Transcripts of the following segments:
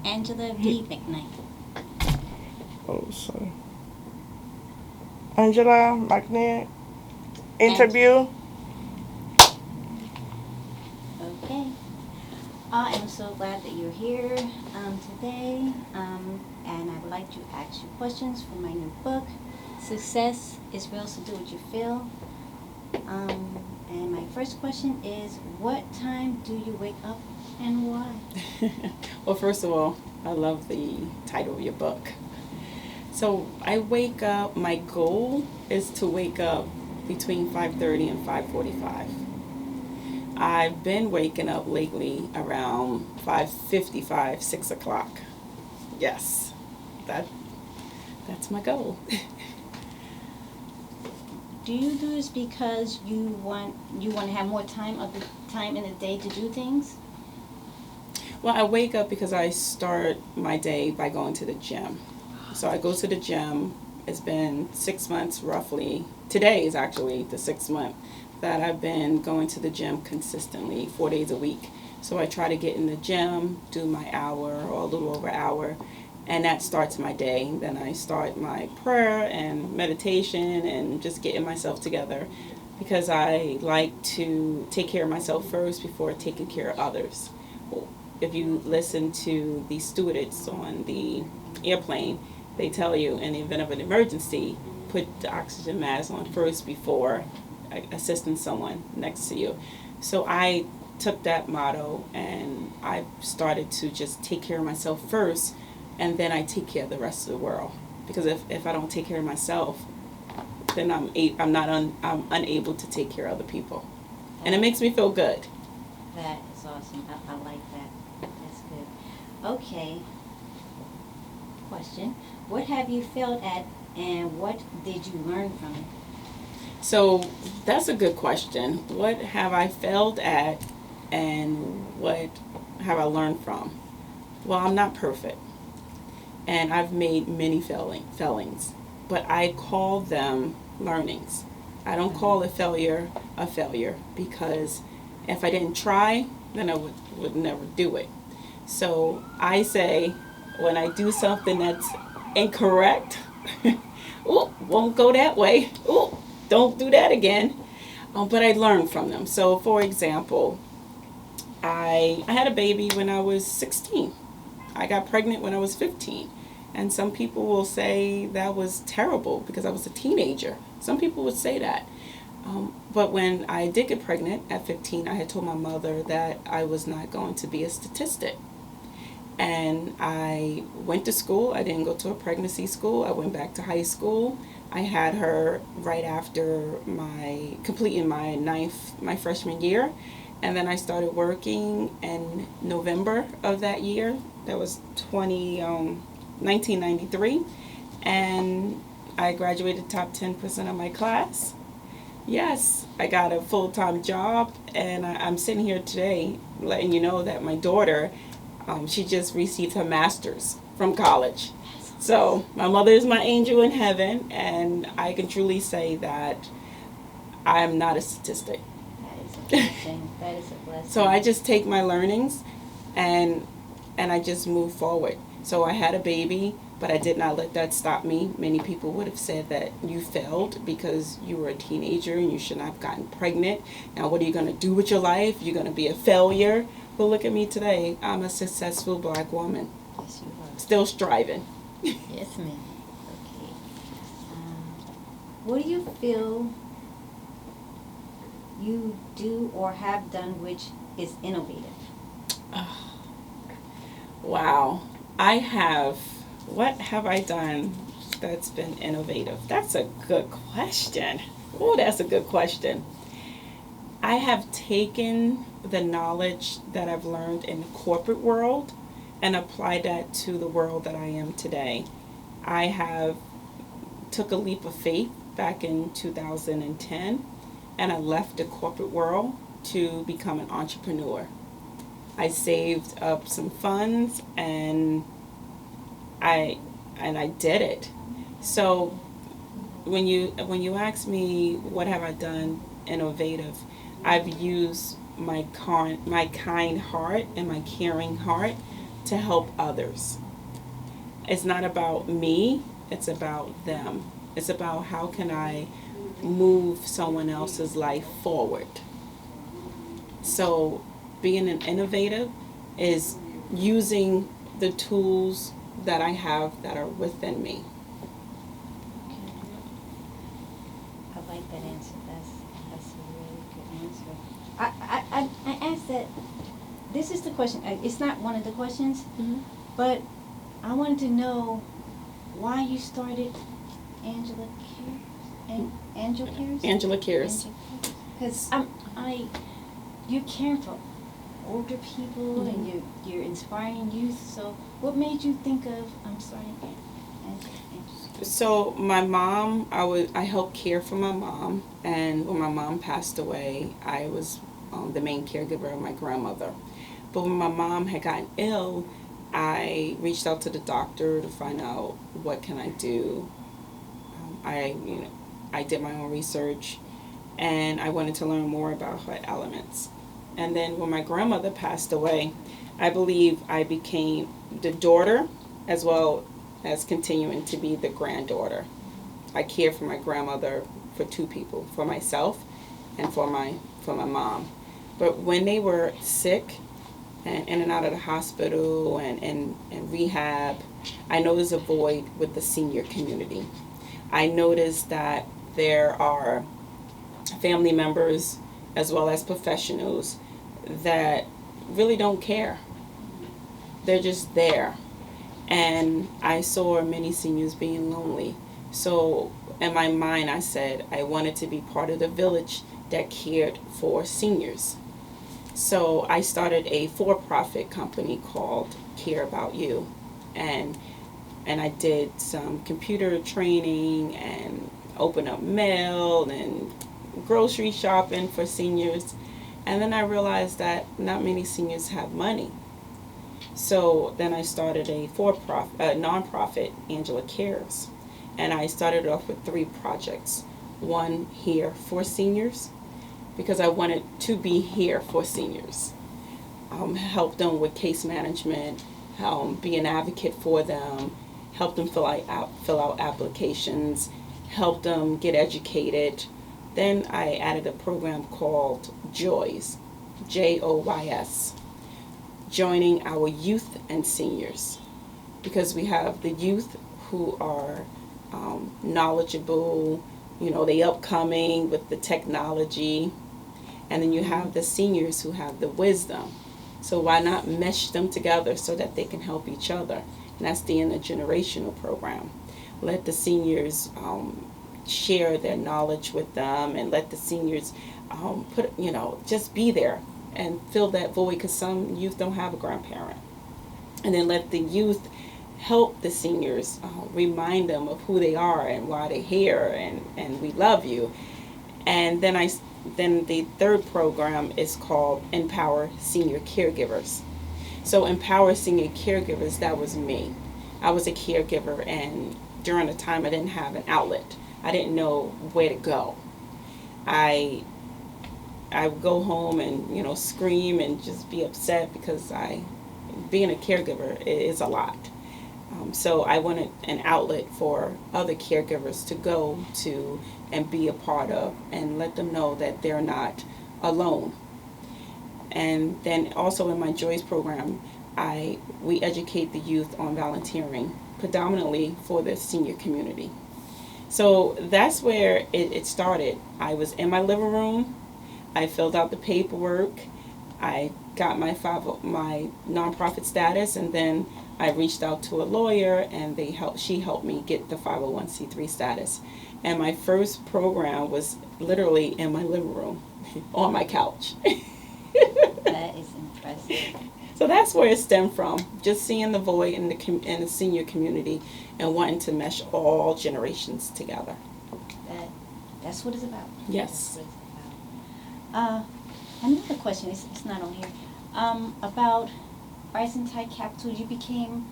Angela V. Mcknight. Oh, sorry. Angela Mcknight. Interview. Okay. I am so glad that you're here today, and I would like to ask you questions for my new book, Success is Real, so Do What You Feel. And my first question is, what time do you wake up and why? Well, first of all, I love the title of your book. So I wake up, my goal is to wake up between 5:30 and 5:45. I've been waking up lately around 5:55, 6 o'clock. Yes, that's my goal. Do you do this because you want to have more time in the day to do things? Well, I wake up because I start my day by going to the gym. So I go to the gym. It's been 6 months roughly. Today is actually the 6th month that I've been going to the gym consistently, 4 days a week. So I try to get in the gym, do my hour or a little over hour, and that starts my day. Then I start my prayer and meditation and just getting myself together because I like to take care of myself first before taking care of others. If you listen to the stewardess on the airplane, they tell you in the event of an emergency, put the oxygen mask on first before assisting someone next to you. So I took that motto and I started to just take care of myself first, and then I take care of the rest of the world. Because if I don't take care of myself, then I'm unable to take care of other people, and it makes me feel good. That is awesome. I like that. That's good. Okay. Question. What have you failed at and what did you learn from it? So that's a good question. What have I failed at and what have I learned from? Well, I'm not perfect. And I've made many failings, but I call them learnings. I don't call a failure because if I didn't try, then I would never do it. So I say when I do something that's incorrect, oh, won't go that way. Oh, don't do that again. But I learn from them. So, for example, I had a baby when I was 16. I got pregnant when I was 15. And some people will say that was terrible because I was a teenager. Some people would say that. But when I did get pregnant at 15, I had told my mother that I was not going to be a statistic. And I went to school. I didn't go to a pregnancy school. I went back to high school. I had her right after completing my freshman year. And then I started working in November of that year. That was 1993. And I graduated top 10% of my class. Yes, I got a full-time job, and I'm sitting here today letting you know that my daughter, she just received her master's from college. So my mother is my angel in heaven, and I can truly say that I am not a statistic. That is a blessing. That is a blessing. So I just take my learnings, and I just move forward. So I had a baby, but I did not let that stop me. Many people would have said that you failed because you were a teenager and you should not have gotten pregnant. Now what are you going to do with your life? You're going to be a failure. But look at me today. I'm a successful black woman. Yes, you are. Still striving. Yes, ma'am. Okay. What do you feel you do or have done which is innovative? Wow. What have I done that's been innovative? That's a good question. Oh, that's a good question. I have taken the knowledge that I've learned in the corporate world and applied that to the world that I am today. I have took a leap of faith back in 2010, and I left the corporate world to become an entrepreneur. I saved up some funds and I did it. So when you ask me what have I done innovative, I've used my kind heart and my caring heart to help others. It's not about me, it's about them. It's about how can I move someone else's life forward. So being an innovative is using the tools that I have that are within me. I like that answer. That's a really good answer. I asked that. This is the question. It's not one of the questions, but I wanted to know why you started Angela Cares. Angela Cares. Angela Cares. Because you're caring for older people and you're inspiring youth. So what made you think of? I'm sorry. So my mom, I helped care for my mom, and when my mom passed away, I was the main caregiver of my grandmother. But when my mom had gotten ill, I reached out to the doctor to find out what can I do. I did my own research, and I wanted to learn more about her elements. And then when my grandmother passed away, I believe I became the daughter as well as continuing to be the granddaughter. I cared for my grandmother for two people, for myself and for my mom. But when they were sick and in and out of the hospital and rehab, I noticed a void with the senior community. I noticed that there are family members as well as professionals that really don't care. They're just there. And I saw many seniors being lonely. So in my mind, I said I wanted to be part of the village that cared for seniors. So I started a for-profit company called Care About You. And I did some computer training and opened up mail and grocery shopping for seniors. And then I realized that not many seniors have money. So then I started a nonprofit, Angela Cares. And I started off with 3 projects. One here for seniors, because I wanted to be here for seniors. Help them with case management, be an advocate for them, help them fill out applications, help them get educated. Then I added a program called JOYS, JOYS, joining our youth and seniors, because we have the youth who are knowledgeable, they upcoming with the technology, and then you have the seniors who have the wisdom. So why not mesh them together so that they can help each other? And that's the intergenerational program. Let the seniors share their knowledge with them, and let the seniors just be there and fill that void, because some youth don't have a grandparent. And then let the youth help the seniors, remind them of who they are and why they're here, and we love you. And then the third program is called Empower Senior Caregivers. So Empower Senior Caregivers, that was me. I was a caregiver, and during the time I didn't have an outlet. I didn't know where to go. I would go home and scream and just be upset, because being a caregiver is a lot. So I wanted an outlet for other caregivers to go to and be a part of, and let them know that they're not alone. And then also in my JOYS program, we educate the youth on volunteering, predominantly for the senior community. So that's where it started. I was in my living room. I filled out the paperwork. I got my nonprofit status, and then I reached out to a lawyer, and she helped me get the 501c3 status. And my first program was literally in my living room, on my couch. That is impressive. So that's where it stemmed from, just seeing the void in the senior community and wanting to mesh all generations together. That's what it's about. Yes. That's what it's about. Another question, it's not on here, about Rising Tide Capital. You became,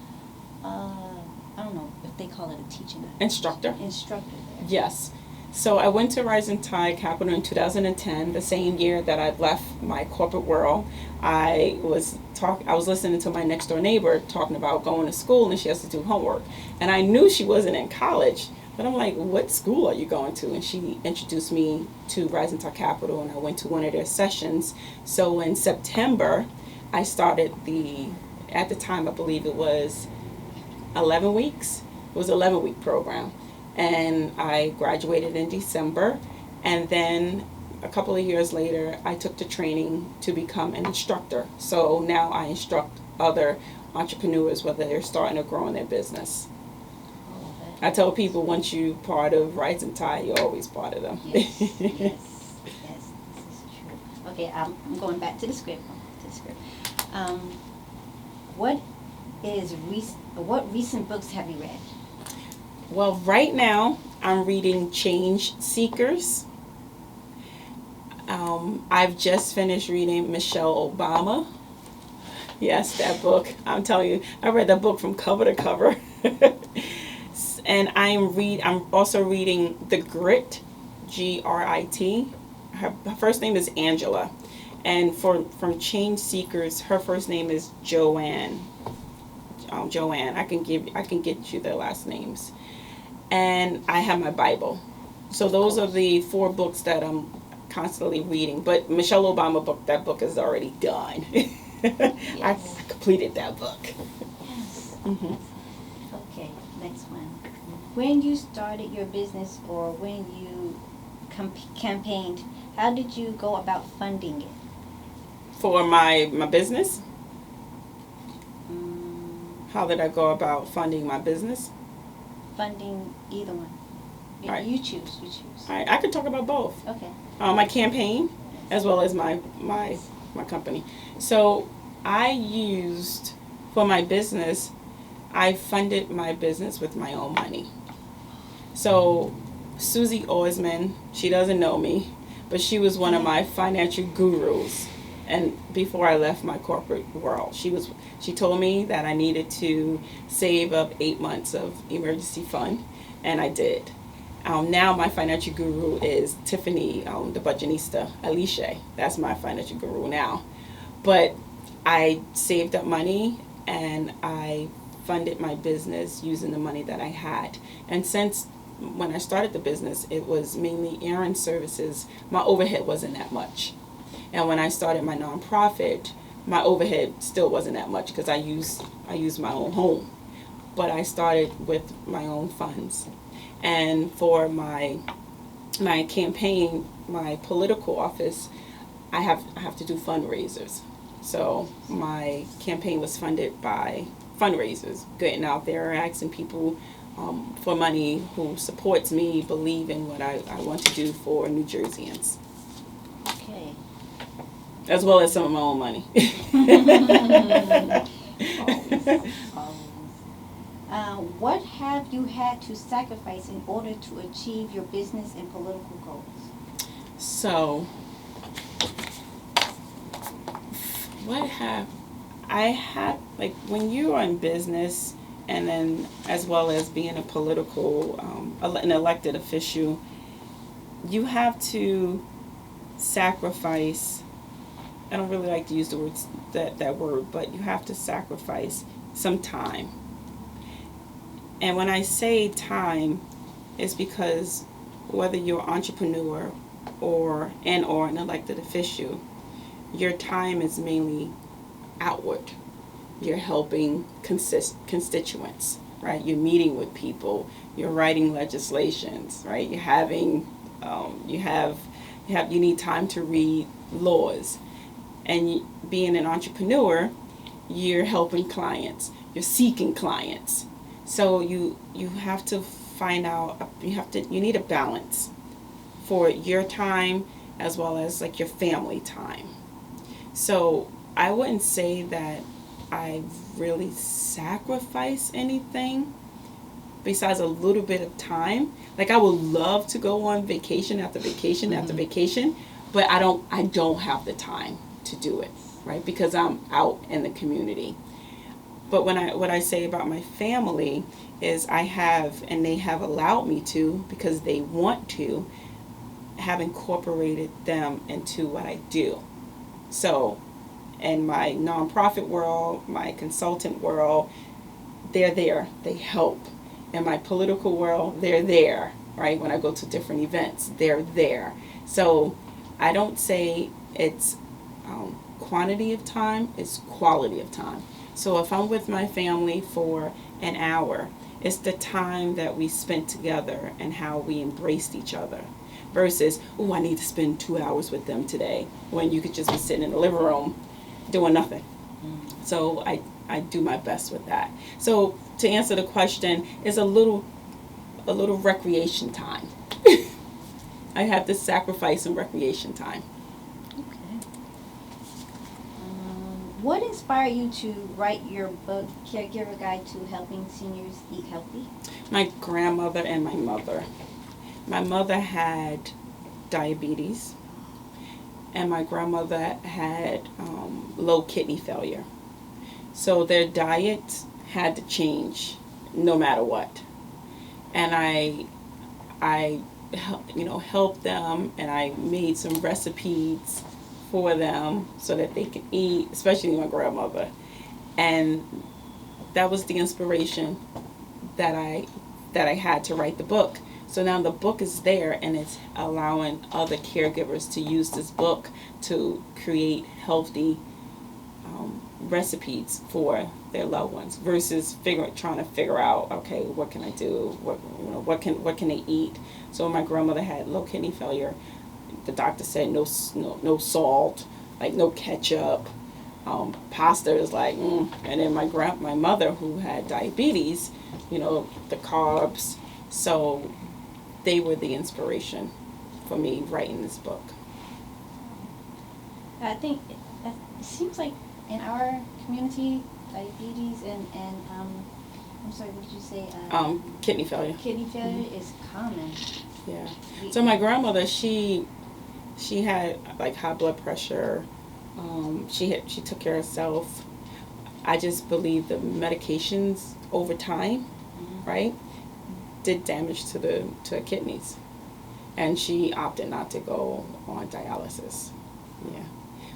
I don't know if they call it a teaching Instructor. Instructor there. Yes. So I went to Rising Tide Capital in 2010, the same year that I left my corporate world. I was listening to my next door neighbor talking about going to school, and she has to do homework. And I knew she wasn't in college, but I'm like, what school are you going to? And she introduced me to Rising Tide Capital, and I went to one of their sessions. So in September, I started at the time I believe it was 11 weeks. It was an 11-week program. And I graduated in December. And then a couple of years later, I took the training to become an instructor. So now I instruct other entrepreneurs, whether they're starting or growing their business. I tell people, once you're part of Rising Tide, you're always part of them. Yes, yes, yes, this is true. Okay, I'm going back to the script. What recent books have you read? Well, right now I'm reading Change Seekers. I've just finished reading Michelle Obama. Yes, that book. I'm telling you, I read that book from cover to cover. And I'm also reading The Grit, Grit. Her first name is Angela. And from Change Seekers, her first name is Joanne. Joanne. I can get you their last names. And I have my Bible. So those are the 4 books that I'm constantly reading. But Michelle Obama book, that book is already done. Yes. I completed that book. Yes. Mm-hmm. Okay, next one. When you started your business or when you campaigned, how did you go about funding it? For my business? How did I go about funding my business? Funding either one. Right. You choose. I could talk about both. Okay. My campaign as well as my company. So I used, for my business, I funded my business with my own money. So Susie Osman, she doesn't know me, but she was one of my financial gurus. And before I left my corporate world, she told me that I needed to save up 8 months of emergency fund, and I did. Now my financial guru is Tiffany, the Budgetista, Alicia. That's my financial guru now. But I saved up money and I funded my business using the money that I had. And since when I started the business, it was mainly errand services. My overhead wasn't that much. And when I started my nonprofit, my overhead still wasn't that much because I used my own home. But I started with my own funds. And for my campaign, my political office, I have to do fundraisers. So my campaign was funded by fundraisers, getting out there, asking people for money who supports me, believe in what I want to do for New Jerseyans. Okay. As well as some of my own money. What have you had to sacrifice in order to achieve your business and political goals? So, like when you are in business and then as well as being a political, an elected official, you have to sacrifice. I don't really like to use the words that word, but you have to sacrifice some time. And when I say time, it's because whether you're an entrepreneur or an elected official, your time is mainly outward. You're helping constituents, right? You're meeting with people. You're writing legislations, right? You're having, you need time to read laws. And being an entrepreneur, you're helping clients. You're seeking clients. So you have to find out, you need a balance for your time as well as like your family time. So I wouldn't say that I really sacrifice anything besides a little bit of time. Like I would love to go on vacation after vacation after vacation, but I don't have the time to do it, right? Because I'm out in the community. But what I say about my family is I have, and they have allowed me to, because they want to, have incorporated them into what I do. So in my nonprofit world, my consultant world, they're there. They help. In my political world, they're there, right? When I go to different events, they're there. So I don't say it's quantity of time, it's quality of time. So if I'm with my family for an hour, it's the time that we spent together and how we embraced each other. Versus, oh, I need to spend 2 hours with them today, when you could just be sitting in the living room doing nothing. So I do my best with that. So to answer the question, is a little recreation time. I have to sacrifice some recreation time. Okay. What inspired you to write your book, Caregiver Guide to Helping Seniors Eat Healthy? My grandmother and my mother. My mother had diabetes, and my grandmother had low kidney failure. So their diet had to change no matter what. And I helped them, and I made some recipes for them so that they could eat, especially my grandmother. And that was the inspiration that I had to write the book. So now the book is there, and it's allowing other caregivers to use this book to create healthy recipes for their loved ones, versus trying to figure out, okay, what can I do? What can they eat? So my grandmother had low kidney failure. The doctor said no salt, like no ketchup. Pasta is like, and then my mother, who had diabetes, the carbs. So they were the inspiration for me writing this book. I think it seems like in our community, diabetes and I'm sorry, what did you say? Kidney failure. Kidney failure is common. Yeah. So my grandmother, she had like high blood pressure. She took care of herself. I just believe the medications over time, right, did damage to her kidneys, and she opted not to go on dialysis. Yeah,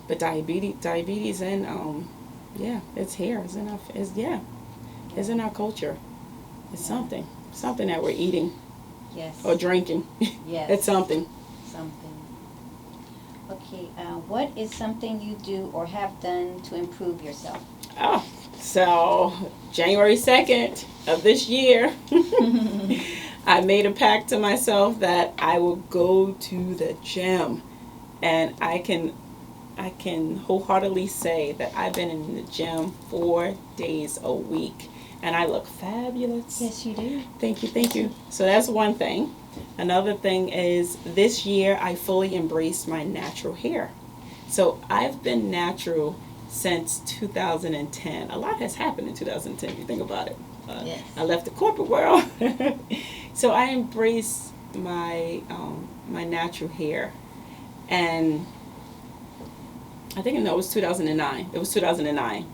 but diabetes and it's here. It's in our culture. It's something that we're eating. Yes. Or drinking. Yes. It's something. Okay, what is something you do or have done to improve yourself? Oh, so January 2nd of this year, I made a pact to myself that I will go to the gym. And I can wholeheartedly say that I've been in the gym 4 days a week. And I look fabulous. Yes, you do. Thank you. So that's one thing. Another thing is, this year I fully embraced my natural hair. So I've been natural since 2010. A lot has happened in 2010 if you think about it. Yes. I left the corporate world. So I embraced my natural hair. And I think it was 2009. It was 2009.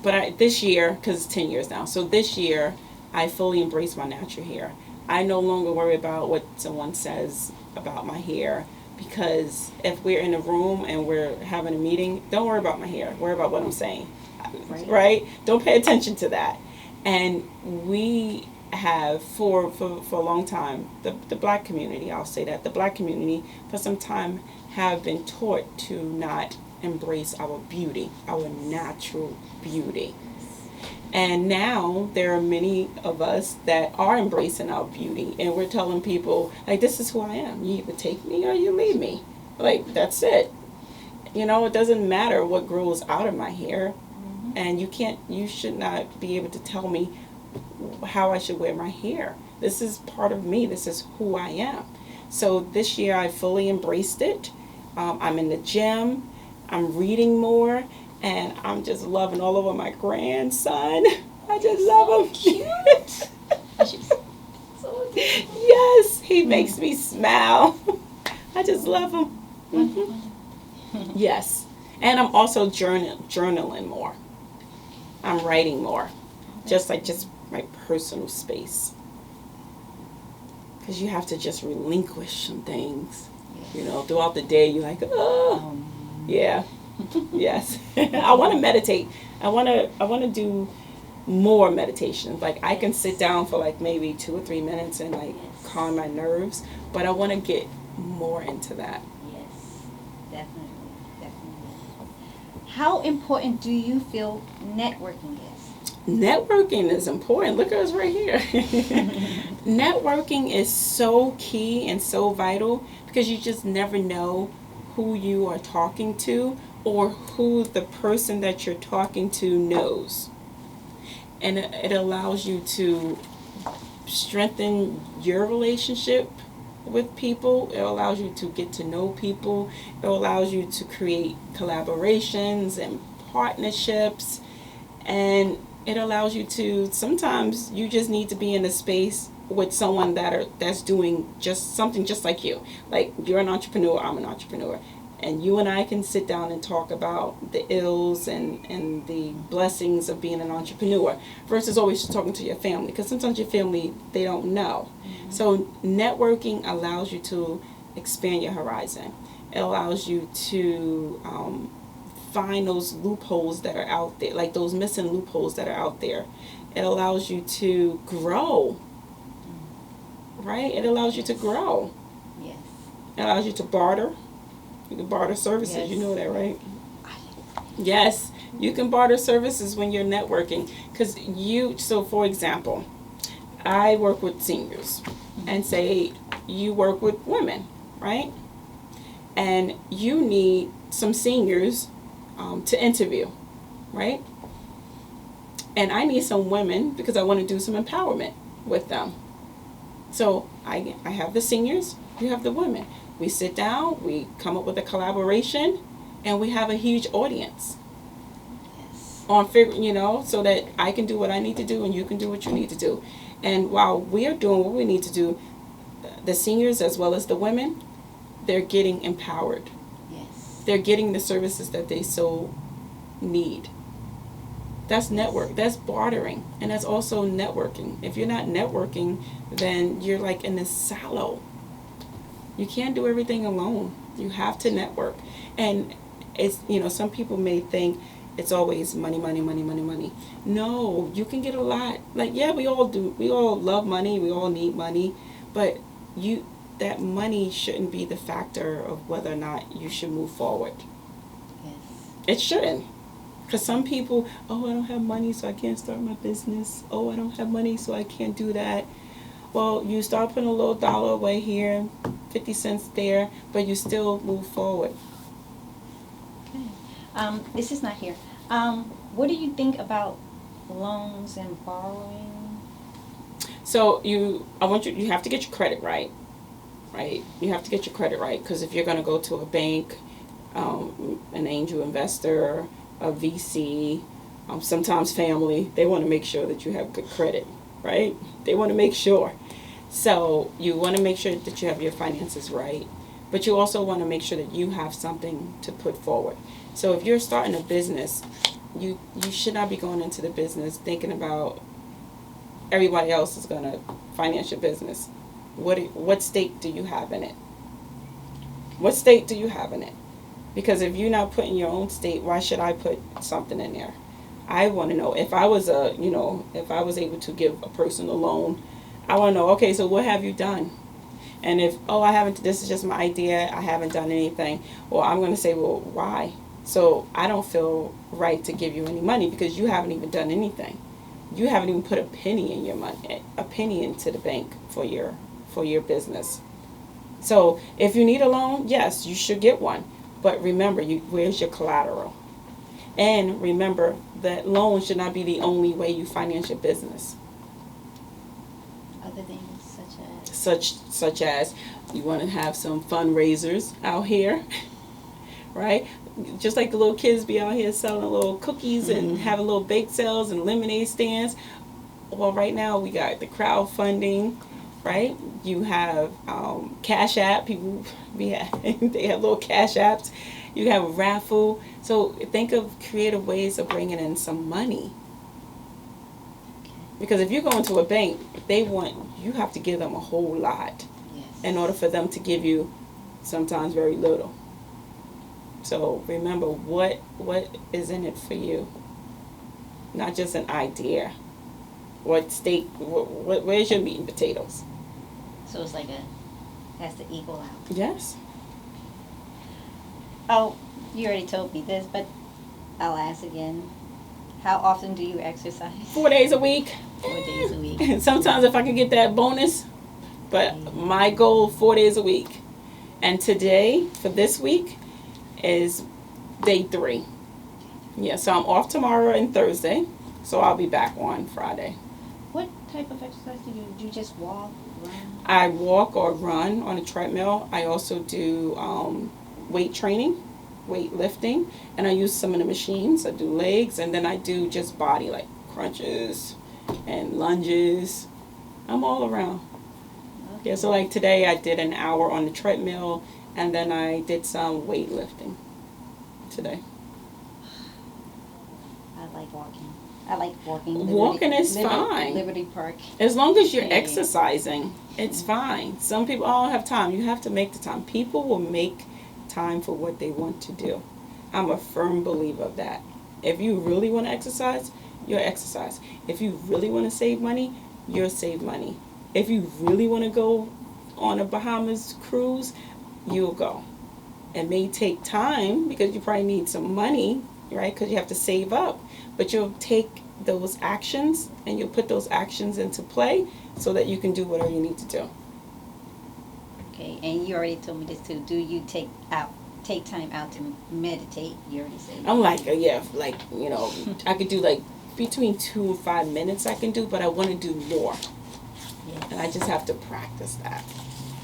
But this year, because it's 10 years now, so this year I fully embrace my natural hair. I no longer worry about what someone says about my hair, because if we're in a room and we're having a meeting, don't worry about my hair. Worry about what I'm saying. Right? Don't pay attention to that. And we have, for a long time, the black community, I'll say that, the black community for some time have been taught to not embrace our beauty, our natural beauty. And now there are many of us that are embracing our beauty, and we're telling people, like, this is who I am. You either take me or you leave me. Like, that's it. It doesn't matter what grows out of my hair. And you should not be able to tell me how I should wear my hair. This is part of me. This is who I am. So this year I fully embraced it. I'm in the gym. I'm reading more, and I'm just loving all over my grandson. I just love him. Cute. So cute. Yes, he makes me smile. I just love him. Yes, and I'm also journaling more. I'm writing more. Just my personal space. Because you have to just relinquish some things. You know, throughout the day, you're like, oh, yeah, yes. I want to meditate. I want to do more meditations. Like I can sit down for like maybe 2 or 3 minutes and like calm my nerves, but I want to get more into that. Yes, definitely, definitely. How important do you feel networking is? Networking is important. Look at us right here. Networking is so key and so vital because you just never know who you are talking to or who the person that you're talking to knows. And it allows you to strengthen your relationship with people. It allows you to get to know people. It allows you to create collaborations and partnerships. And it allows you to, sometimes you just need to be in a space with someone that's doing just something just like you. Like you're an entrepreneur, I'm an entrepreneur. And you and I can sit down and talk about the ills and the blessings of being an entrepreneur versus always talking to your family. Because sometimes your family, they don't know. Mm-hmm. So networking allows you to expand your horizon. It allows you to find those loopholes that are out there, like those missing loopholes that are out there. It allows you to grow, right? It allows you to grow. Yes. It allows you to barter. You can barter services, yes. You know that, right? Yes, you can barter services when you're networking. So for example, I work with seniors and say you work with women, right? And you need some seniors to interview, right? And I need some women because I want to do some empowerment with them. So I have the seniors, you have the women. We sit down, we come up with a collaboration, and we have a huge audience. Yes. So that I can do what I need to do and you can do what you need to do. And while we are doing what we need to do, the seniors as well as the women, they're getting empowered. Yes. They're getting the services that they so need. That's network. That's bartering. And that's also networking. If you're not networking, then you're like in this silo. You can't do everything alone. You have to network. And it's, some people may think it's always money, money, money, money, money. No, you can get a lot. Like, yeah, we all do. We all love money. We all need money. But that money shouldn't be the factor of whether or not you should move forward. Yes. It shouldn't. Because some people, I don't have money, so I can't start my business. I don't have money, so I can't do that. Well, you start putting a little dollar away here, 50 cents there, but you still move forward. Okay. This is not here. What do you think about loans and borrowing? So you have to get your credit right? You have to get your credit right, because if you're going to go to a bank, an angel investor, a VC, sometimes family, they want to make sure that you have good credit, right? They want to make sure. So you want to make sure that you have your finances right, but you also want to make sure that you have something to put forward. So if you're starting a business, you should not be going into the business thinking about everybody else is going to finance your business. What stake do you have in it? What stake do you have in it? Because if you're not putting your own stake, why should I put something in there? I want to know if I was able to give a person a loan, I want to know, okay, so what have you done? And if, I haven't, this is just my idea, I haven't done anything, well, I'm going to say, well, why? So I don't feel right to give you any money because you haven't even done anything. You haven't even put a penny in your money, a penny into the bank for your business. So if you need a loan, yes, you should get one. But remember, where's your collateral? And remember that loan should not be the only way you finance your business. Other things such as you want to have some fundraisers out here, right? Just like the little kids be out here selling little cookies and having little bake sales and lemonade stands. Well, right now we got the crowdfunding, right? You have Cash App. People they have little Cash Apps. You have a raffle. So think of creative ways of bringing in some money. Because if you go into a bank, you have to give them a whole lot Yes. in order for them to give you sometimes very little. So remember, what is in it for you? Not just an idea. What steak? Where's your meat and potatoes? So it's like has to equal out. Yes. Oh, you already told me this, but I'll ask again. How often do you exercise? 4 days a week. 4 days a week. Sometimes if I can get that bonus, but my goal 4 days a week. And today for this week is day 3. Yeah, so I'm off tomorrow and Thursday, so I'll be back on Friday. What type of exercise do you do? Do you just walk, run? I walk or run on a treadmill. I also do weight training, weight lifting, and I use some of the machines. I do legs, and then I do just body, like crunches and lunges. I'm all around. Okay. Yeah, so like today I did an hour on the treadmill, and then I did some weight lifting today. I like walking. I like walking. Walking is fine. Liberty Park. As long as you're Yeah. exercising, it's fine. Some people don't have time. You have to make the time. People will make time for what they want to do. I'm a firm believer of that. If you really want to exercise, you'll exercise. If you really want to save money, you'll save money. If you really want to go on a Bahamas cruise, you'll go. It may take time because you probably need some money, right? Because you have to save up. But you'll take those actions and you'll put those actions into play so that you can do whatever you need to do. Okay, and you already told me this too. Do you take time out to meditate? You already said. I'm like, I could do like between 2 and 5 minutes I can do, but I want to do more. Yes. And I just have to practice that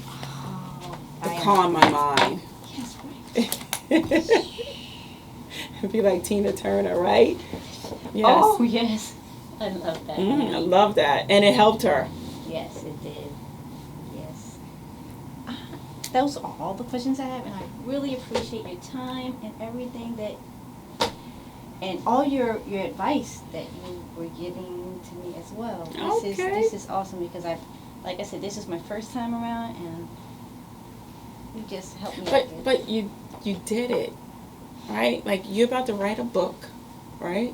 Oh, to I calm my mind. Yes, right. Be like Tina Turner, right? Yes. Oh, yes. I love that. I love that. And it helped her. Yes, it did. Yes. Those are all the questions I have, and I really appreciate your time and everything and all your advice that you were giving to me as well. This is awesome because like I said, this is my first time around, and you just helped me out. But you did it, right? Like you're about to write a book, right?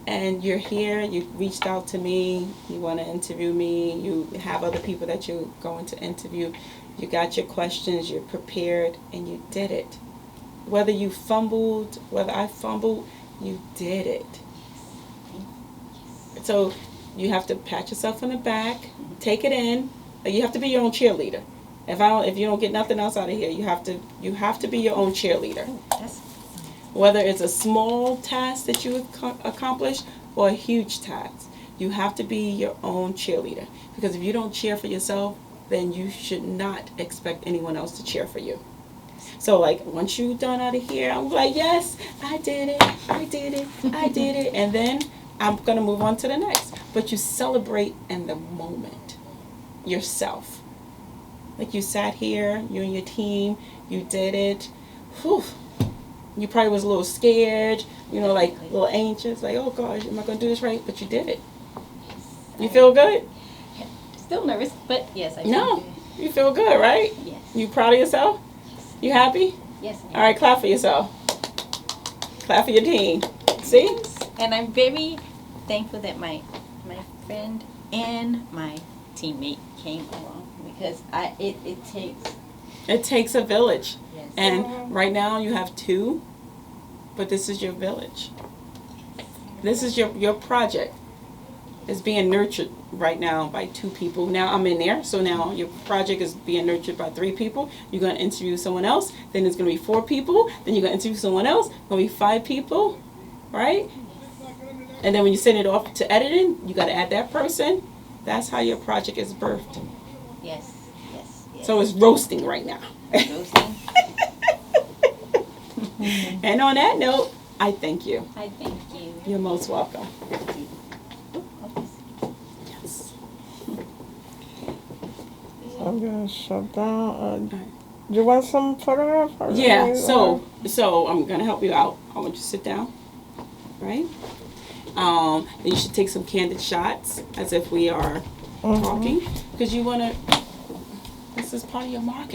And you're here, you reached out to me, you want to interview me, you have other people that you're going to interview, you got your questions, you're prepared, and you did it. Whether you fumbled, whether I fumbled, you did it. So you have to pat yourself on the back, take it in. You have to be your own cheerleader. If you don't get nothing else out of here, you have to be your own cheerleader. Whether it's a small task that you accomplish or a huge task, you have to be your own cheerleader. Because if you don't cheer for yourself, then you should not expect anyone else to cheer for you. So like once you're done out of here, I'm like, yes, I did it, I did it, I did it. And then I'm going to move on to the next. But you celebrate in the moment yourself. Like you sat here, you and your team, you did it. Whew. You probably was a little scared, like a little anxious, like, oh gosh, am I going to do this right? But you did it. You feel good? Still nervous, but yes, I feel No, good. you feel good, right? Yes. You proud of yourself? You happy? Yes. All right, clap for yourself. Clap for your team. See? Yes. And I'm very thankful that my friend and my teammate came along because It takes a village. Yes. And right now you have 2, but this is your village. This is your project. It's being nurtured right now by 2 people. Now I'm in there, so now your project is being nurtured by 3 people. You're going to interview someone else, then there's going to be 4 people, then you're going to interview someone else, going to be 5 people, right? And then when you send it off to editing, you got to add that person. That's how your project is birthed. Yes. So it's roasting right now. Roasting. And on that note, I thank you. I thank you. You're most welcome. Yes. I'm gonna shut down. Do you want some photograph? Yeah, so I'm gonna help you out. I want you to sit down, right? Then you should take some candid shots as if we are talking, because you want to. This is part of your marketing.